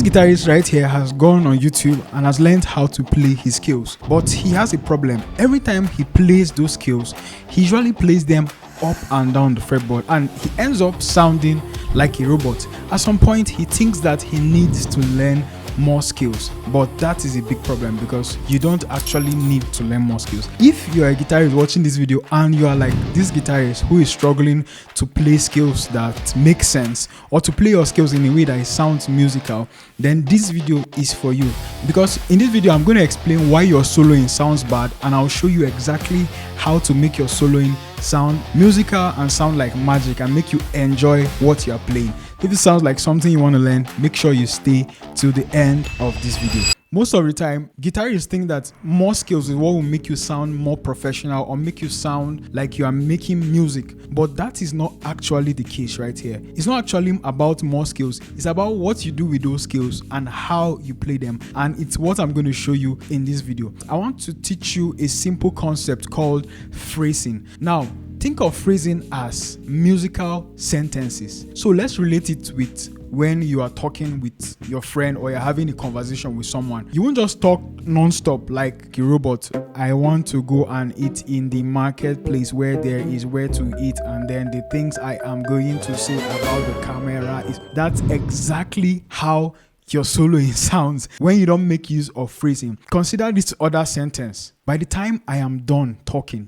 This guitarist right here has gone on YouTube and has learned how to play his scales, but he has a problem. Every time he plays those scales, he usually plays them up and down the fretboard and he ends up sounding like a robot. At some point he thinks that he needs to learn more skills, but that is a big problem because you don't actually need to learn more skills. If you are a guitarist watching this video and you are like this guitarist who is struggling to play scales that make sense or to play your scales in a way that it sounds musical, then this video is for you, because in this video I'm going to explain why your soloing sounds bad and I'll show you exactly how to make your soloing sound musical and sound like magic and make you enjoy what you are playing. If it sounds like something you want to learn, make sure you stay till the end of this video. Most of the time, guitarists think that more skills is what will make you sound more professional or make you sound like you are making music, but that is not actually the case right here. It's not actually about more skills, it's about what you do with those skills and how you play them, and it's what I'm going to show you in this video. I want to teach you a simple concept called phrasing. Now, think of phrasing as musical sentences. So let's relate it with when you are talking with your friend or you're having a conversation with someone. You won't just talk non-stop like a robot. I want to go and eat in the marketplace where there is where to eat, and then the things I am going to say about the camera is. That's exactly how your soloing sounds when you don't make use of phrasing. Consider this other sentence. By the time I am done talking,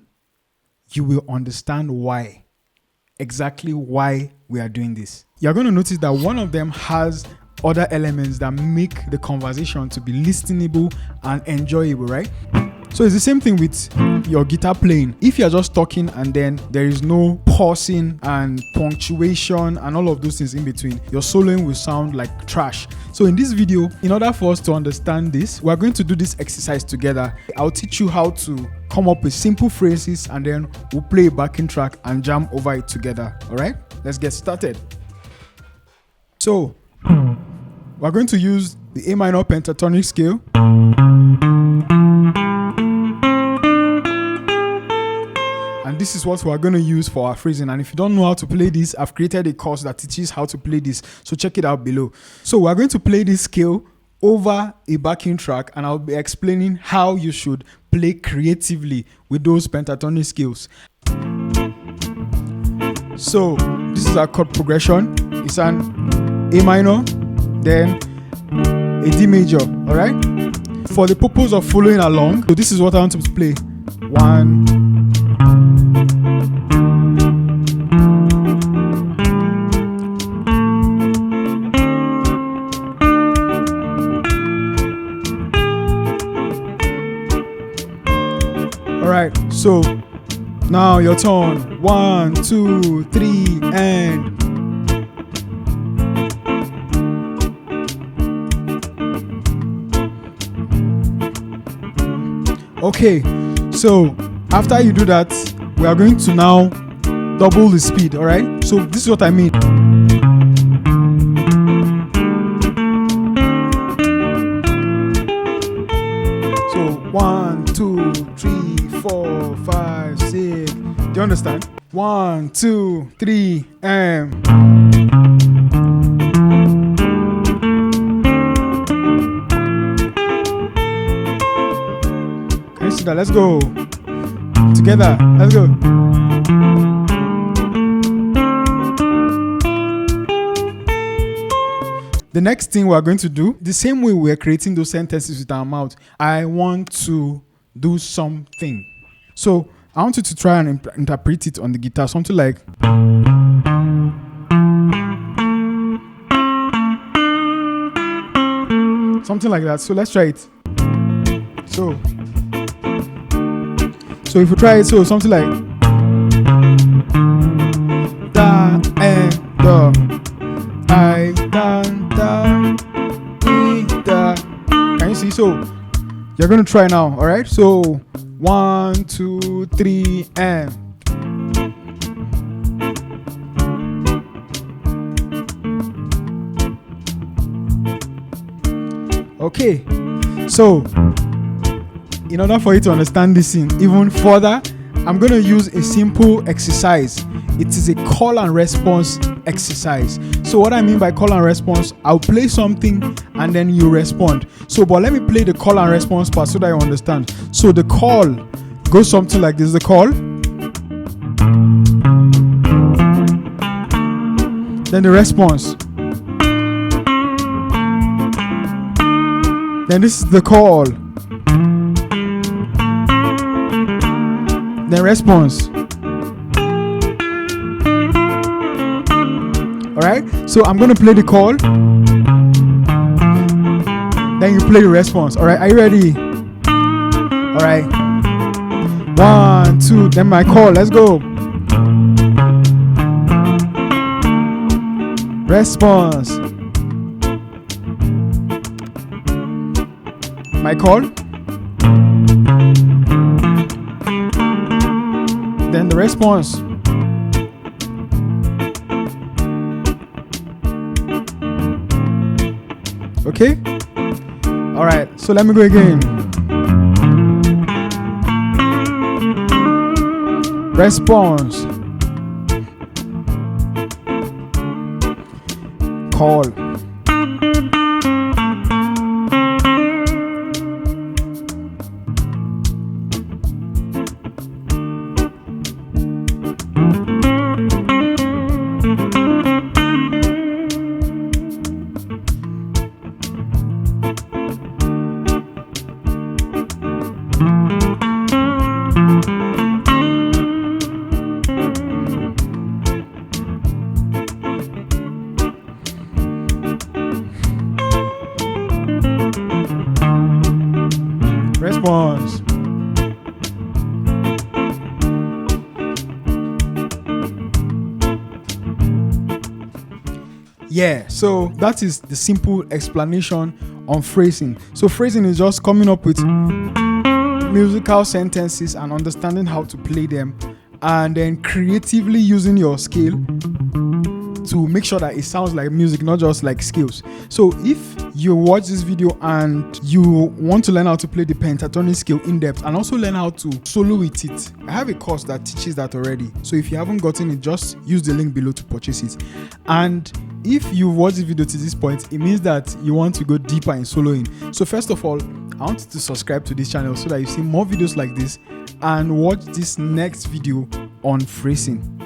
you will understand why, exactly why we are doing this. You're going to notice that one of them has other elements that make the conversation to be listenable and enjoyable, right? So it's the same thing with your guitar playing. If you're just talking and then there is no pausing and punctuation and all of those things in between, your soloing will sound like trash. So in this video, in order for us to understand this, we're going to do this exercise together. I'll teach you how to come up with simple phrases and then we'll play a backing track and jam over it together. All right, let's get started. So we're going to use the A minor pentatonic scale. And this is what we're going to use for our phrasing. And if you don't know how to play this, I've created a course that teaches how to play this. So check it out below. So we're going to play this scale over a backing track and I'll be explaining how you should play creatively with those pentatonic scales. So this is our chord progression. It's an A minor, then a D major, all right? For the purpose of following along, so this is what I want to play. 1, all right, so now your turn. 1, 2, 3, and okay. So after you do that, we are going to now double the speed. All right, so this is what I mean. So 1, 2, 3, 4, 5, 6. Do you understand? 1, 2, 3, and can you see that? Let's go together. Let's go. The next thing we're going to do, the same way we're creating those sentences with our mouth, I want to do something. So I want you to try and interpret it on the guitar. Something like something like that. So let's try it. So if you try it, so something like da and da, I dan da, e da. Can you see? So you're gonna try now. All right. So 1, 2, 3, and okay. So in order for you to understand this thing even further, I'm going to use a simple exercise. It is a call and response exercise. So what I mean by call and response, I'll play something and then you respond. So but let me play the call and response part so that you understand. So the call goes something like this. The call, then the response, then this is the call, then response. Alright, so I'm gonna play the call, then you play the response. Alright, are you ready? Alright, 1, 2, then my call, let's go. Response. My call, then the response. Okay? Alright, so let me go again. Response. Call. Response. Yeah, so that is the simple explanation on phrasing. So phrasing is just coming up with musical sentences and understanding how to play them, and then creatively using your scale to make sure that it sounds like music, not just like scales. So if you watch this video and you want to learn how to play the pentatonic scale in depth and also learn how to solo with it, I have a course that teaches that already. So if you haven't gotten it, just use the link below to purchase it. And if you watch this video to this point, it means that you want to go deeper in soloing. So first of all, I want you to subscribe to this channel so that you see more videos like this and watch this next video on phrasing.